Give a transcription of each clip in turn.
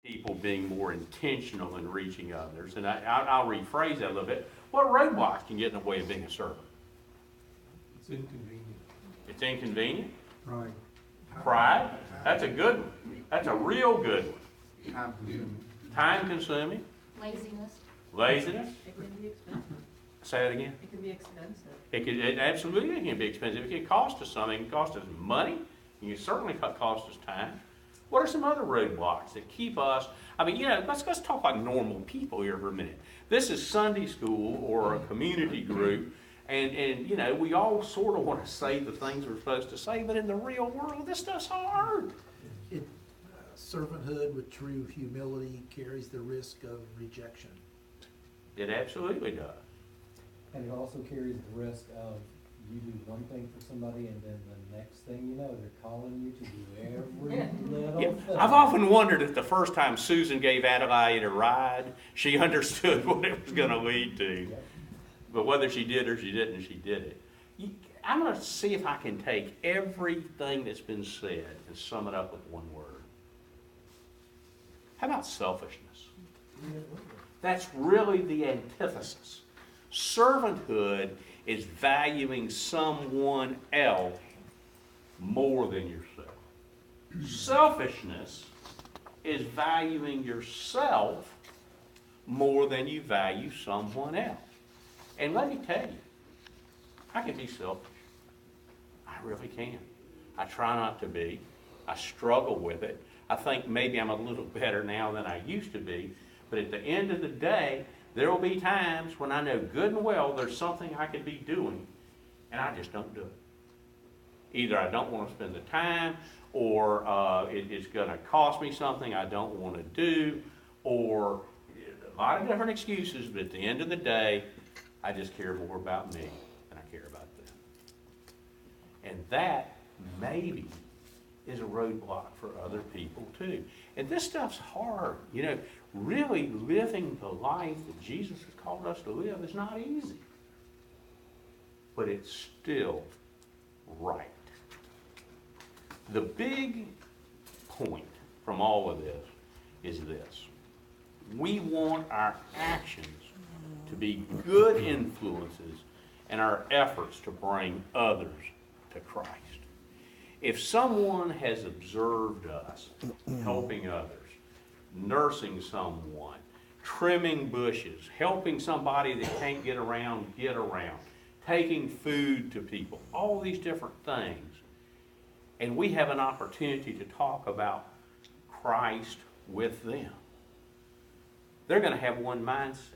people being more intentional in reaching others. And I'll rephrase that a little bit. What roadblocks can get in the way of being a servant? It's inconvenient. It's inconvenient. Right. Pride. That's a good one. That's a real good one. Time consuming. Time consuming. Laziness. Laziness. It can be expensive. Say that again. It can be expensive. It absolutely can be expensive. It can cost us something. It can cost us money. It can certainly cost us time. What are some other roadblocks that keep us? I mean, let's talk like normal people here for a minute. This is Sunday school or a community group, and we all sort of want to say the things we're supposed to say, but in the real world, this stuff's hard. Servanthood with true humility carries the risk of rejection. It absolutely does. And it also carries the risk of you do one thing for somebody and then the next thing you know, they're calling you to do every little thing. I've often wondered if the first time Susan gave Adelaide a ride, she understood what it was going to lead to. Yep. But whether she did or she didn't, she did it. I'm going to see if I can take everything that's been said and sum it up with one word. How about selfishness? That's really the antithesis. Servanthood is valuing someone else more than yourself. Selfishness is valuing yourself more than you value someone else. And let me tell you, I can be selfish. I really can. I try not to be. I struggle with it. I think maybe I'm a little better now than I used to be. But at the end of the day, there will be times when I know good and well there's something I could be doing, and I just don't do it. Either I don't want to spend the time, or it's going to cost me something I don't want to do, or a lot of different excuses, but at the end of the day, I just care more about me than I care about them. And that maybe is a roadblock for other people too. And this stuff's hard. Really living the life that Jesus has called us to live is not easy. But it's still right. The big point from all of this is this. We want our actions to be good influences and our efforts to bring others to Christ. If someone has observed us helping others, nursing someone, trimming bushes, helping somebody that can't get around, taking food to people, all these different things, and we have an opportunity to talk about Christ with them, they're going to have one mindset.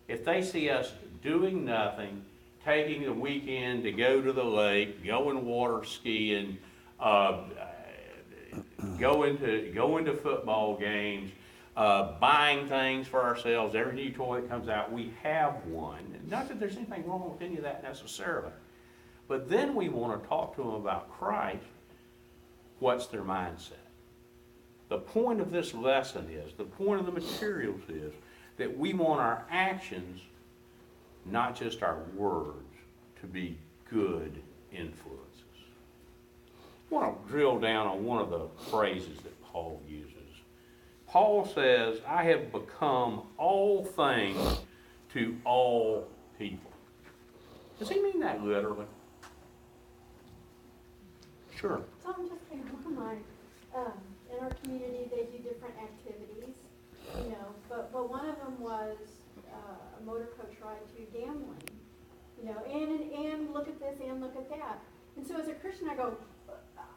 If they see us doing nothing, taking the weekend to go to the lake, going water skiing, going to football games, buying things for ourselves, every new toy that comes out, we have one. Not that there's anything wrong with any of that necessarily. But then we want to talk to them about Christ. What's their mindset? The point of this lesson is, the point of the materials is, that we want our actions, not just our words, to be good influences. I want to drill down on one of the phrases that Paul uses. Paul says, I have become all things to all people. Does he mean that literally? Sure. So I'm just thinking, in our community they do different activities, but one of them was a motor coach ride to gambling, and look at this and look at that. And so as a Christian I go,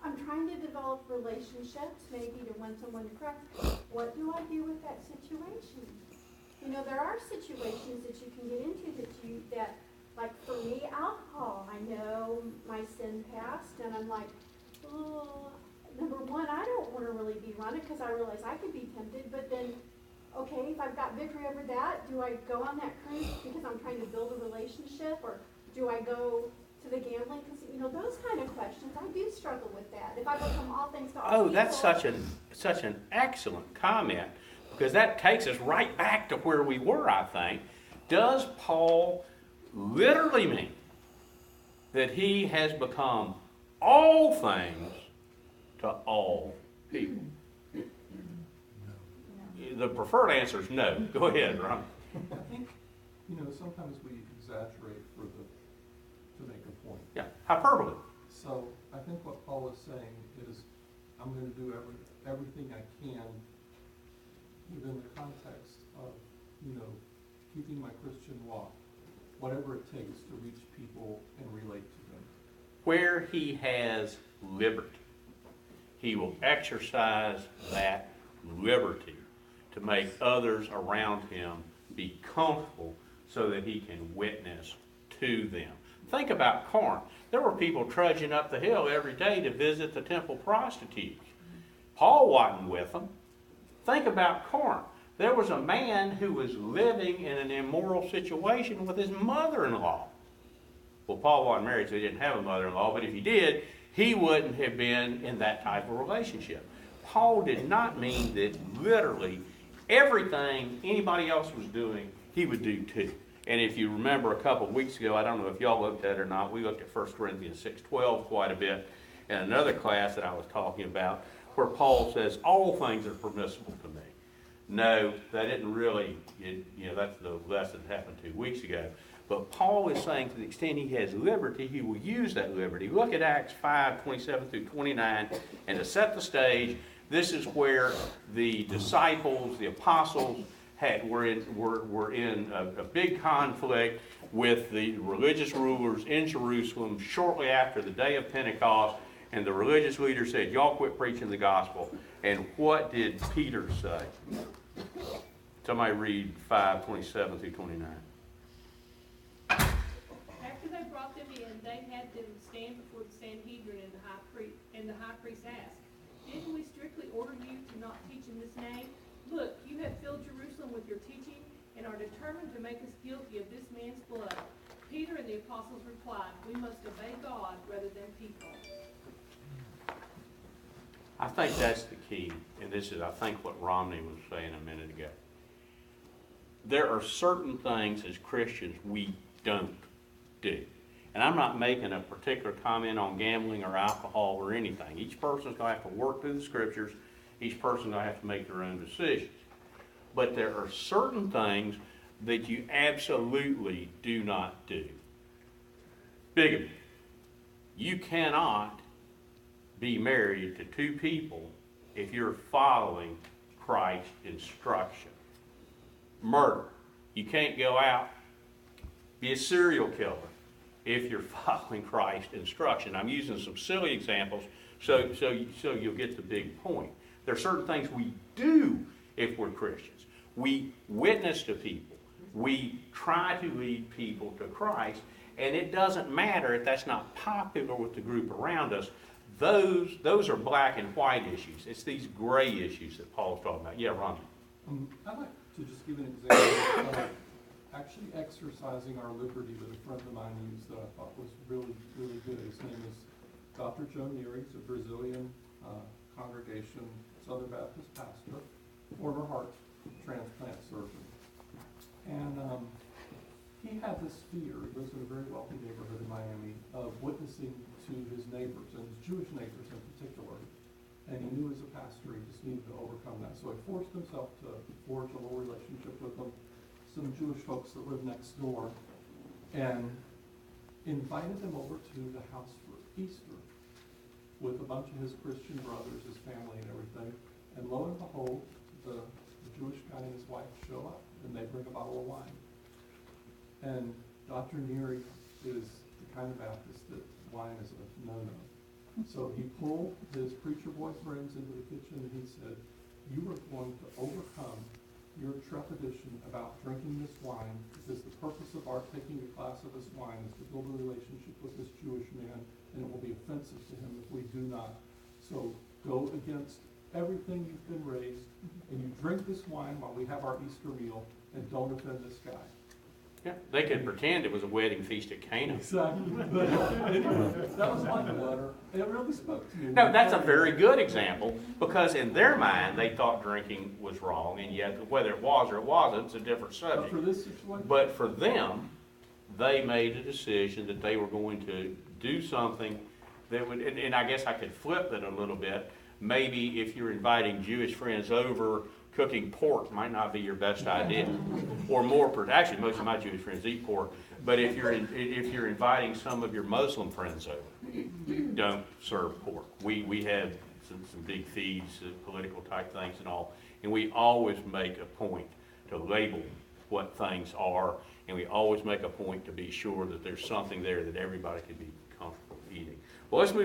I'm trying to develop relationships, maybe to win someone to Christ. What do I do with that situation? There are situations that you can get into that like for me, alcohol, I know my sin past, and I'm like, oh, number one, I don't want to really be running because I realize I could be tempted, but then, okay, if I've got victory over that, do I go on that cruise because I'm trying to build a relationship, or do I go to the gambling? Because, those kind of questions, I do struggle with that. If I become all things to all people. That's such an excellent comment, because that takes us right back to where we were, I think. Does Paul literally mean that he has become all things to all people? the preferred answer is no. Go ahead, Ron. I think, sometimes we exaggerate to make a point. Yeah, hyperbole. So I think what Paul is saying is, I'm gonna do everything I can within the context of, keeping my Christian walk, whatever it takes to reach people and relate to them. Where he has liberty, he will exercise that liberty to make others around him be comfortable so that he can witness to them. Think about Corinth. There were people trudging up the hill every day to visit the temple prostitutes. Paul wasn't with them. Think about Corinth. There was a man who was living in an immoral situation with his mother-in-law. Well, Paul wasn't married, so he didn't have a mother-in-law, but if he did, he wouldn't have been in that type of relationship. Paul did not mean that literally everything anybody else was doing, he would do too. And if you remember a couple of weeks ago, I don't know if y'all looked at it or not, we looked at 1 Corinthians 6:12 quite a bit in another class that I was talking about, where Paul says, all things are permissible to me. No, that didn't really, that's the lesson that happened 2 weeks ago. But Paul is saying to the extent he has liberty, he will use that liberty. Look at Acts 5:27 through 29, and to set the stage, this is where the disciples, the apostles, were in a big conflict with the religious rulers in Jerusalem shortly after the day of Pentecost, and the religious leaders said, y'all quit preaching the gospel. And what did Peter say? Somebody read 5:27 through 29. After they brought them in, they had them stand before the Sanhedrin, and the high priest asked, didn't we strictly order you to not teach in this name? Look, you have filled Jerusalem with your teaching and are determined to make us guilty of this man's blood. Peter and the apostles replied, we must obey God rather than people. I think that's the key, and this is, I think, what Romney was saying a minute ago. There are certain things as Christians we don't do. And I'm not making a particular comment on gambling or alcohol or anything. Each person's going to have to work through the scriptures. Each person's going to have to make their own decisions. But there are certain things that you absolutely do not do. Bigamy. You cannot be married to two people if you're following Christ's instruction. Murder. You can't go out, be a serial killer if you're following Christ's instruction. I'm using some silly examples so you'll get the big point. There are certain things we do if we're Christians. We witness to people. We try to lead people to Christ, and it doesn't matter if that's not popular with the group around us. Those are black and white issues. It's these gray issues that Paul's talking about. Yeah, Ron. I'd like to just give an example of actually exercising our liberty that a friend of mine used that I thought was really, really good. His name is Dr. Joe Neary. He's a Brazilian congregation, Southern Baptist pastor, former heart transplant surgeon. And he had this fear, he lives in a very wealthy neighborhood in Miami, of witnessing to his neighbors, and his Jewish neighbors in particular. And he knew as a pastor he just needed to overcome that. So he forced himself to forge a little relationship with them, some Jewish folks that live next door, and invited them over to the house for Easter with a bunch of his Christian brothers, his family and everything. And lo and behold, the Jewish guy and his wife show up, and they bring a bottle of wine. And Dr. Neary is the kind of Baptist that wine is a no-no. So he pulled his preacher boy friends into the kitchen and he said, you are going to overcome your trepidation about drinking this wine because the purpose of our taking a glass of this wine is to build a relationship with this Jewish man, and it will be offensive to him if we do not. So go against everything you've been raised, and you drink this wine while we have our Easter meal, and don't offend this guy. Yeah, they could pretend it was a wedding feast at Cana. Exactly. That was like a letter. It really spoke to me. No, that's a very good example, because in their mind, they thought drinking was wrong, and yet whether it was or it wasn't, it's a different But subject. for this situation, But for them, they made a decision that they were going to do something that would, and I guess I could flip it a little bit. Maybe if you're inviting Jewish friends over cooking pork might not be your best idea. Or actually, most of my Jewish friends eat pork, but if you're inviting some of your Muslim friends over, don't serve pork. We have some big feeds, political type things and all, and we always make a point to label what things are, and we always make a point to be sure that there's something there that everybody can be comfortable eating. Well, let's move